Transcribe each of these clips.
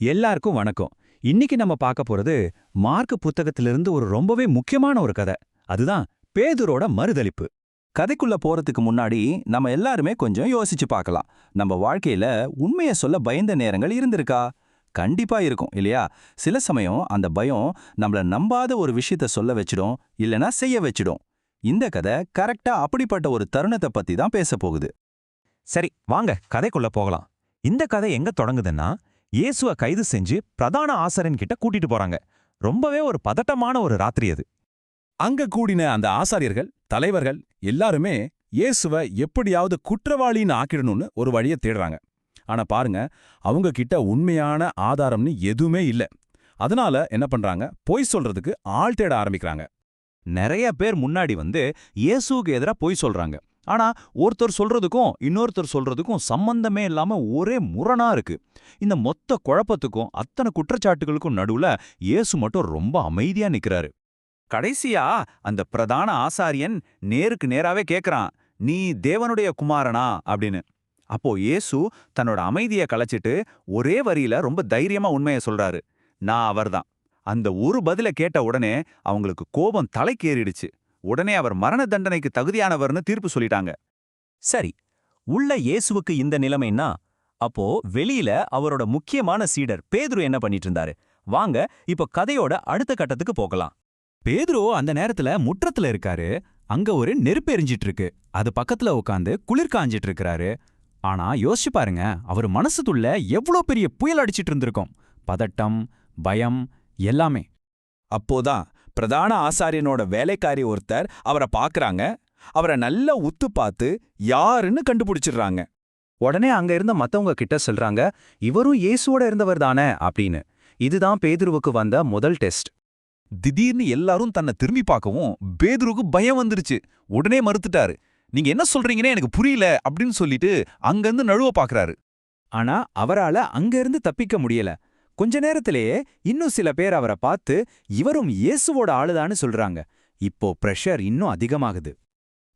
எல்லாருக்கும் வணக்கம். இன்னைக்கு நம்ம பார்க்க போறது மார்க் புத்தகத்திலிருந்து ஒரு ரொம்பவே முக்கியமான ஒரு கதை. அதுதான் பேதுரோட மறுதலிப்பு. கதைக்குள்ள போறதுக்கு முன்னாடி நம்ம எல்லாருமே கொஞ்சம் யோசிச்சு பார்க்கலாம். நம்ம வாழ்க்கையில உண்மையை சொல்ல பயந்த நேரங்கள் இருந்திருக்கா? கண்டிப்பா இருக்கும் இல்லையா? சில சமயம் அந்த பயம் நம்மள நம்பாத ஒரு விஷயத்த சொல்ல வச்சிடும், இல்லனா செய்ய வச்சிடும். இந்த கதை கரெக்டா அப்படிப்பட்ட ஒரு தருணத்தை பத்தி தான் பேச போகுது. சரி, வாங்க கதைக்குள்ள போகலாம். இந்த கதை எங்க தொடங்குதுன்னா, இயேசுவை கைது செஞ்சு பிரதான ஆசாரியன் கிட்ட கூட்டிட்டு போறாங்க. ரொம்பவே ஒரு பதட்டமான ஒரு ராத்திரி அது. அங்க கூடின அந்த ஆசாரியர்கள், தலைவர்கள் எல்லாருமே இயேசுவை எப்படியாவது குற்றவாளின்னு ஆக்கிடணும்னு ஒரு வழியை தேடுறாங்க. ஆனா பாருங்க, அவங்க கிட்ட உண்மையான ஆதாரம்னு எதுவுமே இல்ல. அதனால என்ன பண்றாங்க, பொய் சொல்றதுக்கு ஆள் தேட ஆரம்பிக்கிறாங்க. நிறைய பேர் முன்னாடி வந்து இயேசுவுக்கு எதிரா பொய் சொல்றாங்க. ஆனா ஒருத்தர் சொல்றதுக்கும் இன்னொருத்தர் சொல்றதுக்கும் சம்பந்தமே இல்லாம ஒரே முரணா இருக்கு. இந்த மொத்த குழப்பத்துக்கும் அத்தனை குற்றச்சாட்டுகளுக்கும் நடுவுல இயேசு மட்டும் ரொம்ப அமைதியா நிக்கிறாரு. கடைசியா அந்த பிரதான ஆசாரியன் நேருக்கு நேராவே கேக்குறான், நீ தேவனுடைய குமாரனா அப்படின்னு. அப்போ இயேசு தன்னோட அமைதியை கலைச்சிட்டு ஒரே வரியில ரொம்ப தைரியமா உண்மையை சொல்றாரு, நான் அவர்தான். அந்த ஒரு பதில கேட்ட உடனே அவங்களுக்கு கோபம் தலைக்கேறிடுச்சு. உடனே அவர் மரண தண்டனைக்கு தகுதியானவர்னு தீர்ப்பு சொல்லிட்டாங்க. சரி, உள்ள இயேசுவுக்கு இந்த நிலைமைன்னா, அப்போ வெளியில அவரோட முக்கியமான சீடர் பேதுரு என்ன பண்ணிட்டு இருந்தாரு? வாங்க இப்போ கதையோட அடுத்த கட்டத்துக்கு போகலாம். பேதுரு அந்த நேரத்துல முற்றத்துல இருக்காரு. அங்க ஒரு நெருப்பு எரிஞ்சிட்டு இருக்கு. அது பக்கத்துல உட்காந்து குளிர் காஞ்சிட்டு இருக்காரு. ஆனா யோசிச்சு பாருங்க, அவர் மனசுக்குள்ள எவ்வளோ பெரிய புயல் அடிச்சிட்டு இருந்திருக்கும். பதட்டம், பயம் எல்லாமே. அப்போதான் பிரதான ஆசாரியனோட வேலைக்காரி ஒருத்தர் அவரை பார்க்கறாங்க. அவரை நல்லா உத்து பார்த்து யாருன்னு கண்டுபிடிச்சிடுறாங்க. உடனே அங்க இருந்த மத்தவங்க கிட்ட சொல்றாங்க, இவரும் இயேசுவோட இருந்தவர் தானே அப்படின்னு. இதுதான் பேதுருவுக்கு வந்த முதல் டெஸ்ட். திடீர்னு எல்லாரும் தன்னை திரும்பி பார்க்கவும் பேதுருக்கு பயம் வந்துருச்சு. உடனே மறுத்துட்டாரு. நீங்க என்ன சொல்றீங்கன்னே எனக்கு புரியல அப்படின்னு சொல்லிட்டு அங்கிருந்து நழுவ பார்க்கறாரு. ஆனா அவரால அங்க இருந்து தப்பிக்க முடியல. கொஞ்ச நேரத்திலேயே இன்னும் சில பேர் அவரை பார்த்து இவரும் இயேசுவோட ஆளுதான்னு சொல்றாங்க. இப்போ பிரஷர் இன்னும் அதிகமாகுது.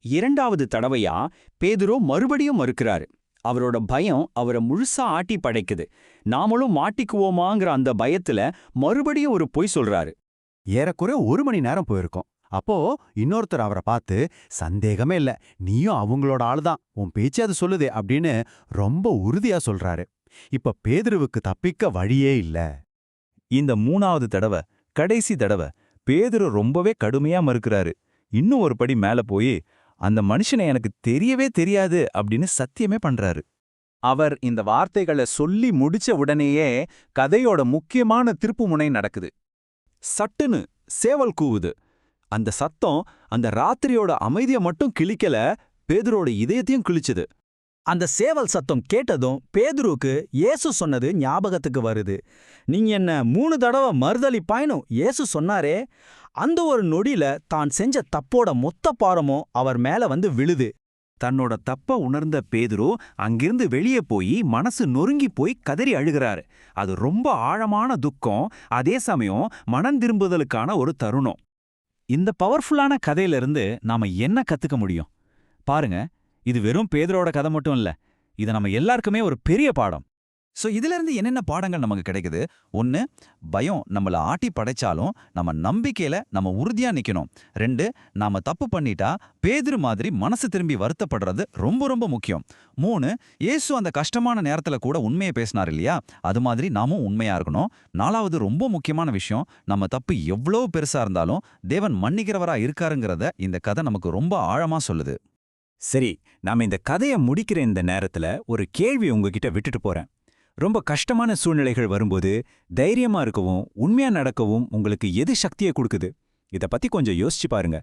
இரண்டாவது தடவையா பேதுரு மறுபடியும் மறுக்கிறாரு. அவரோட பயம் அவரை முழுசா ஆட்டி படைக்குது. நாமளும் மாட்டிக்குவோமாங்கிற அந்த பயத்துல மறுபடியும் ஒரு பொய் சொல்றாரு. ஏறக்குறை 1 மணி நேரம் போயிருக்கும். அப்போ இன்னொருத்தர் அவரை பார்த்து, சந்தேகமே இல்ல, நீயும் அவங்களோட ஆளுதான், உன் பேச்சு அது சொல்லுதே அப்படின்னு ரொம்ப உறுதியா சொல்றாரு. இப்ப பேதுருவுக்கு தப்பிக்க வழியே இல்ல. இந்த 3வது தடவை, கடைசி தடவை பேதுரு ரொம்பவே கடுமையா மறுக்கிறாரு. இன்னும் ஒரு படி மேல போய், அந்த மனுஷனை எனக்கு தெரியவே தெரியாது அப்படின்னு சத்தியமே பண்றாரு. அவர் இந்த வார்த்தைகளை சொல்லி முடிச்ச உடனேயே கதையோட முக்கியமான திருப்புமுனை நடக்குது. சட்டுன்னு சேவல் கூவுது. அந்த சத்தம் அந்த ராத்திரியோட அமைதியை மட்டும் கிழிக்கல, பேதுரோட இதயத்தையும் கிழிச்சுது. அந்த சேவல் சத்தம் கேட்டதும் பேதுருக்கு இயேசு சொன்னது ஞாபகத்துக்கு வருது. நீங்க என்ன 3 தடவை மறுதலிப்பாய்னு இயேசு சொன்னாரே, அந்த ஒரு நொடியில தான் செஞ்ச தப்போட மொத்த பாரமும் அவர் மேல வந்து விழுது. தன்னோட தப்ப உணர்ந்த பேதுரு அங்கிருந்து வெளியே போய் மனசு நொறுங்கி போய் கதறி அழுகிறாரு. அது ரொம்ப ஆழமான துக்கம், அதே சமயம் மனம் திரும்புதலுக்கான ஒரு தருணம். இந்த பவர்ஃபுல்லான கதையிலிருந்து நாம என்ன கத்துக்க முடியும் பாருங்க. இது வெறும் பேதுரோட கதை மட்டும் இல்ல, இது நம்ம எல்லாருக்குமே ஒரு பெரிய பாடம். சோ இதிலிருந்து என்னென்ன பாடங்கள் நமக்கு கிடைக்குது? 1, பயம் நம்மள ஆட்டி படைச்சாலும் நம்ம நம்பிக்கையில நம்ம உறுதியா நிக்கணும். 2, நாம தப்பு பண்ணிட்டா பேதுரு மாதிரி மனசு திரும்பி வருத்தப்படுறது ரொம்ப ரொம்ப முக்கியம். 3, இயேசு அந்த கஷ்டமான நேரத்துல கூட உண்மையை பேசினார் இல்லையா, அது மாதிரி நாமும் உண்மையா இருக்கணும். 4வது ரொம்ப முக்கியமான விஷயம், நம்ம தப்பு எவ்வளவு பெருசா இருந்தாலும் தேவன் மன்னிக்கிறவரா இருக்காருங்கிறத இந்த கதை நமக்கு ரொம்ப ஆழமா சொல்லுது. சரி, நாம இந்த கதையை முடிக்கிற இந்த நேரத்துல ஒரு கேள்வி உங்ககிட்ட விட்டுட்டு போறேன். ரொம்ப கஷ்டமான சூழ்நிலைகள் வரும்போது தைரியமா இருக்கவும் உண்மையா நடக்கவும் உங்களுக்கு எது சக்தியை கொடுக்குது? இத பத்தி கொஞ்சம் யோசிச்சு பாருங்க.